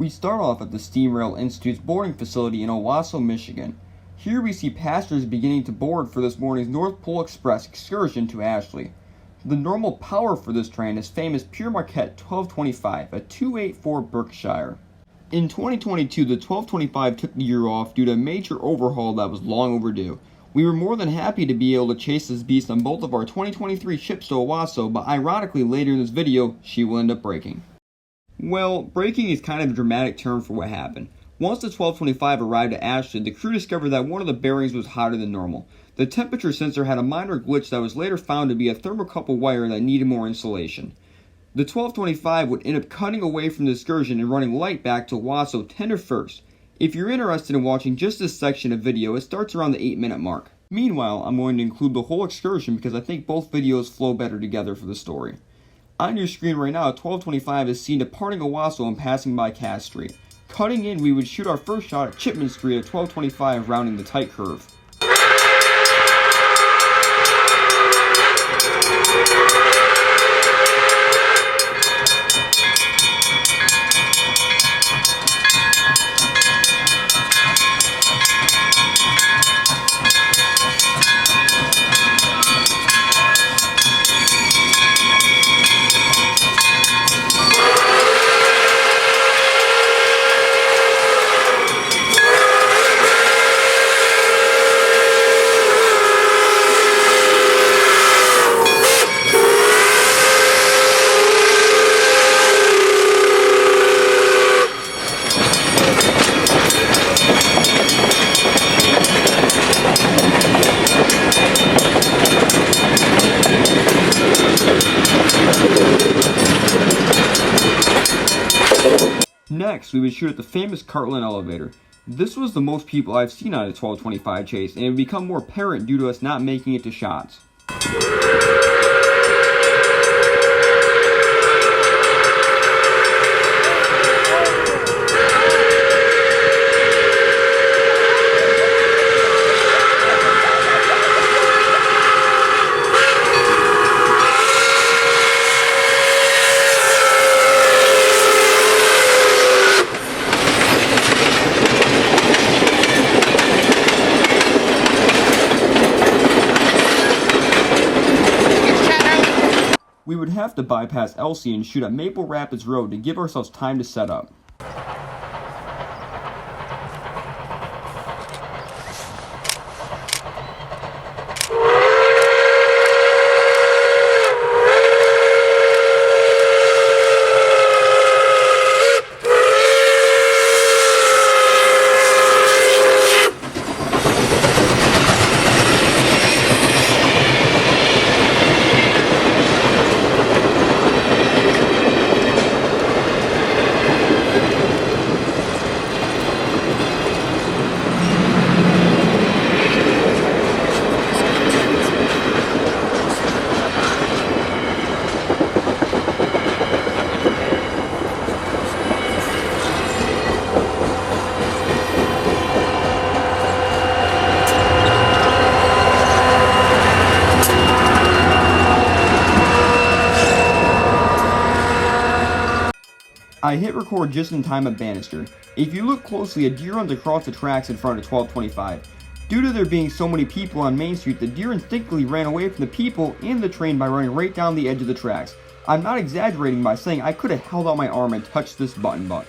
We start off at the Steam Rail Institute's boarding facility in Owosso, Michigan. Here we see passengers beginning to board for this morning's North Pole Express excursion to Ashley. The normal power for this train is famous Pere Marquette 1225, a 284 Berkshire. In 2022, the 1225 took the year off due to a major overhaul that was long overdue. We were more than happy to be able to chase this beast on both of our 2023 trips to Owosso, but ironically later in this video, she will end up breaking. Well, breaking is kind of a dramatic term for what happened. Once the 1225 arrived at Ashley, the crew discovered that one of the bearings was hotter than normal. The temperature sensor had a minor glitch that was later found to be a thermocouple wire that needed more insulation. The 1225 would end up cutting away from the excursion and running light back to Owosso tender first. If you're interested in watching just this section of video, it starts around the 8-minute mark. Meanwhile, I'm going to include the whole excursion because I think both videos flow better together for the story. On your screen right now, 1225 is seen departing Owosso and passing by Cass Street. Cutting in, we would shoot our first shot at Chipman Street at 1225 rounding the tight curve. Next, we would shoot at the famous Carland elevator. This was the most people I've seen on a 1225 chase, and it would become more apparent due to us not making it to shots. We would have to bypass Elsie and shoot at Maple Rapids Road to give ourselves time to set up. I hit record just in time at Bannister. If you look closely, a deer runs across the tracks in front of 1225. Due to there being so many people on Main Street, the deer instinctively ran away from the people and the train by running right down the edge of the tracks. I'm not exaggerating by saying I could have held out my arm and touched this button buck.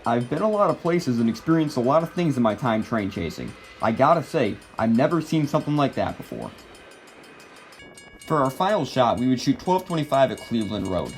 I've been a lot of places and experienced a lot of things in my time train chasing. I gotta say, I've never seen something like that before. For our final shot, we would shoot 1225 at Cleveland Road.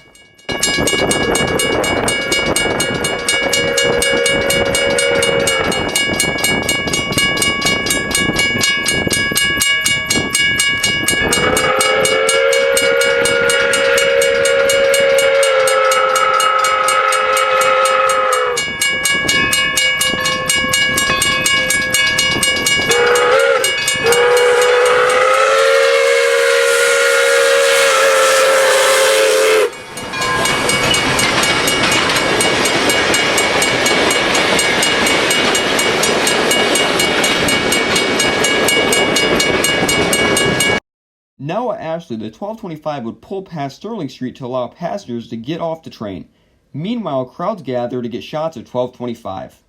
Now at Ashley, the 1225 would pull past Sterling Street to allow passengers to get off the train. Meanwhile, crowds gather to get shots of 1225.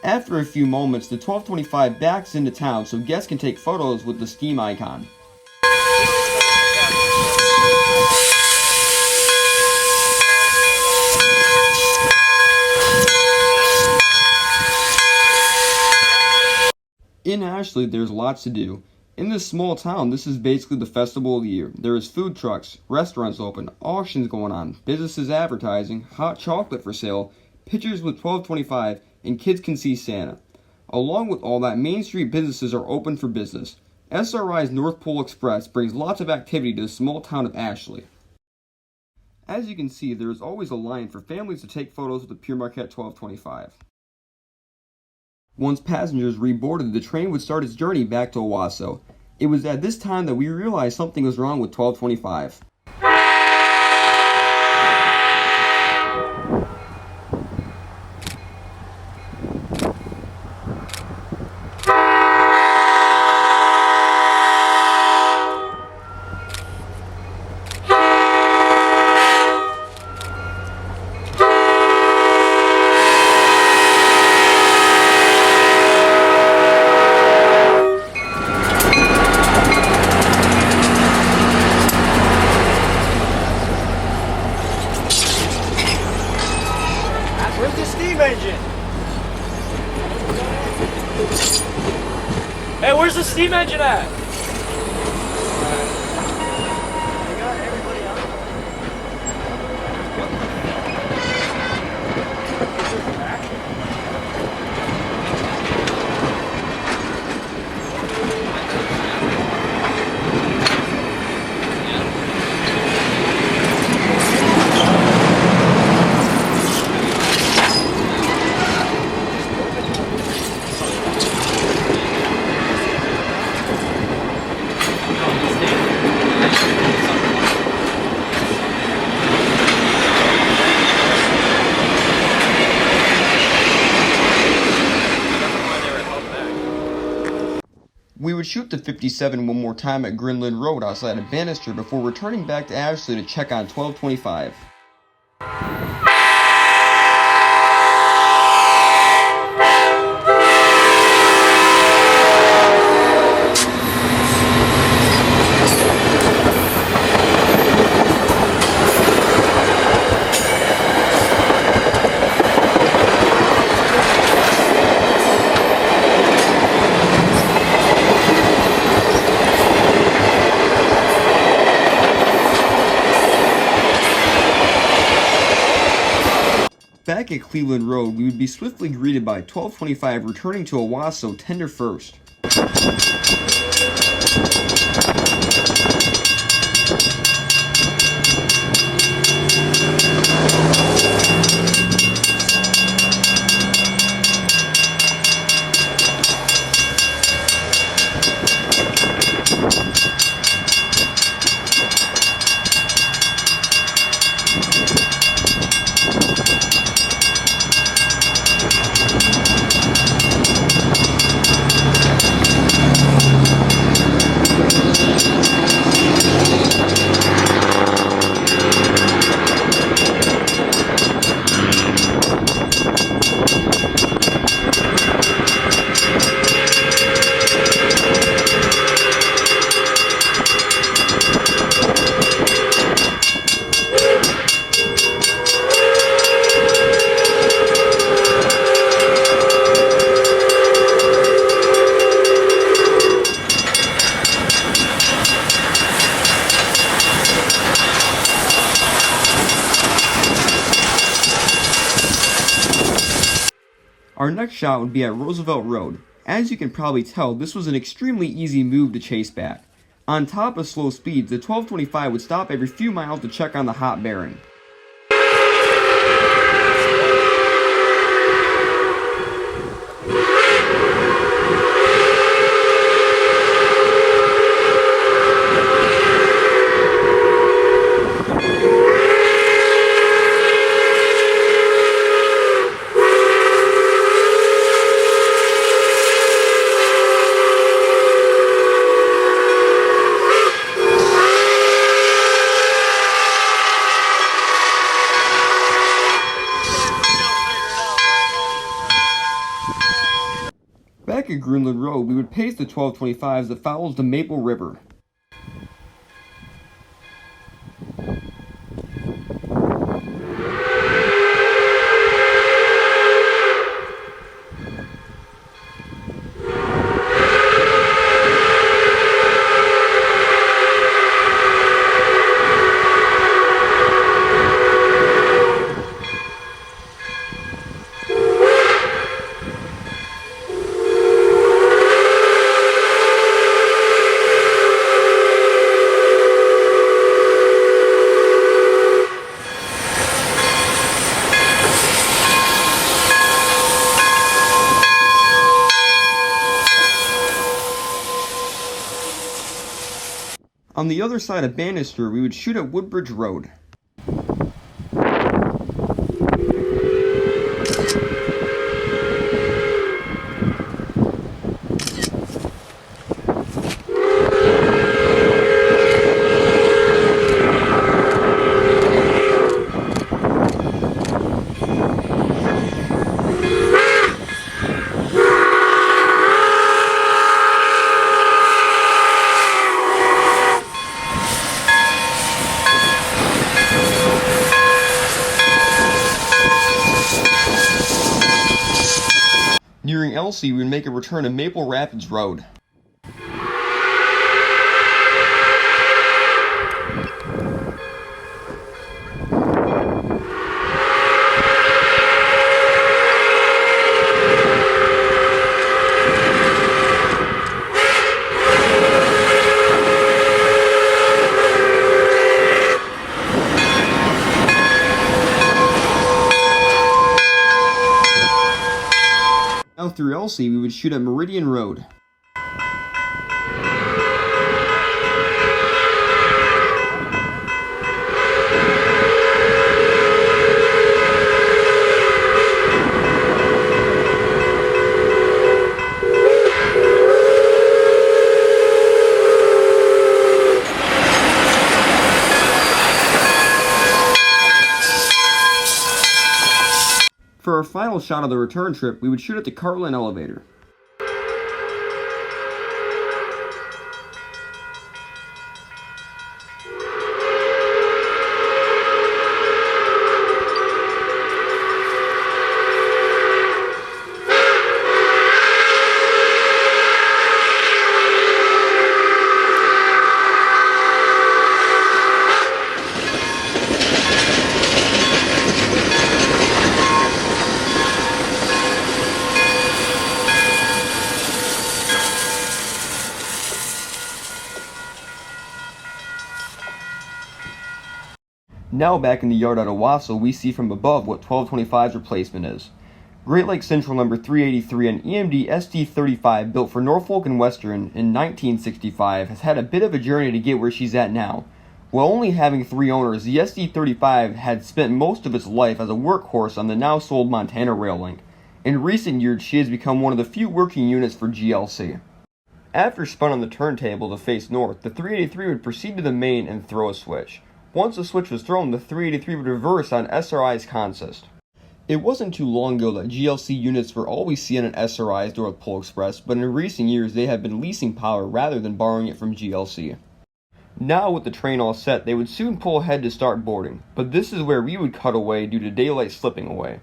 After a few moments, the 1225 backs into town so guests can take photos with the steam icon. In Ashley, there's lots to do. In this small town, this is basically the festival of the year. There is food trucks, restaurants open, auctions going on, businesses advertising, hot chocolate for sale, pictures with 1225, and kids can see Santa. Along with all that, Main Street businesses are open for business. SRI's North Pole Express brings lots of activity to the small town of Ashley. As you can see, there is always a line for families to take photos with the Pere Marquette 1225. Once passengers reboarded, the train would start its journey back to Owosso. It was at this time that we realized something was wrong with 1225. Where's the steam engine? Hey, where's the steam engine at? They got everybody out. We would shoot the 57 one more time at Greenland Road outside of Bannister before returning back to Ashley to check on 1225. Back at Cleveland Road, we would be swiftly greeted by 1225 returning to Owosso tender first. Our next shot would be at Roosevelt Road. As you can probably tell, this was an extremely easy move to chase back. On top of slow speeds, the 1225 would stop every few miles to check on the hot bearing. Back at Greenland Road, we would pace the 1225s that follows the Maple River. On the other side of Bannister, we would shoot at Woodbridge Road. Nearing Elsie, we would make a return to Maple Rapids Road. Out through Elsie, we would shoot at Meridian Road. For our final shot of the return trip, we would shoot at the Carland elevator. Now back in the yard at Owosso, we see from above what 1225's replacement is. Great Lakes Central number 383, an EMD SD35 built for Norfolk and Western in 1965, has had a bit of a journey to get where she's at now. While only having 3 owners, the SD35 had spent most of its life as a workhorse on the now sold Montana Rail Link. In recent years, she has become one of the few working units for GLC. After spun on the turntable to face north, the 383 would proceed to the main and throw a switch. Once the switch was thrown, the 383 would reverse on SRI's consist. It wasn't too long ago that GLC units were always seen on SRI's North Pole Express, but in recent years they have been leasing power rather than borrowing it from GLC. Now with the train all set, they would soon pull ahead to start boarding, but this is where we would cut away due to daylight slipping away.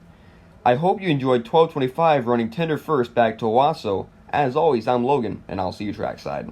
I hope you enjoyed 1225 running tender first back to Owosso. As always, I'm Logan, and I'll see you trackside.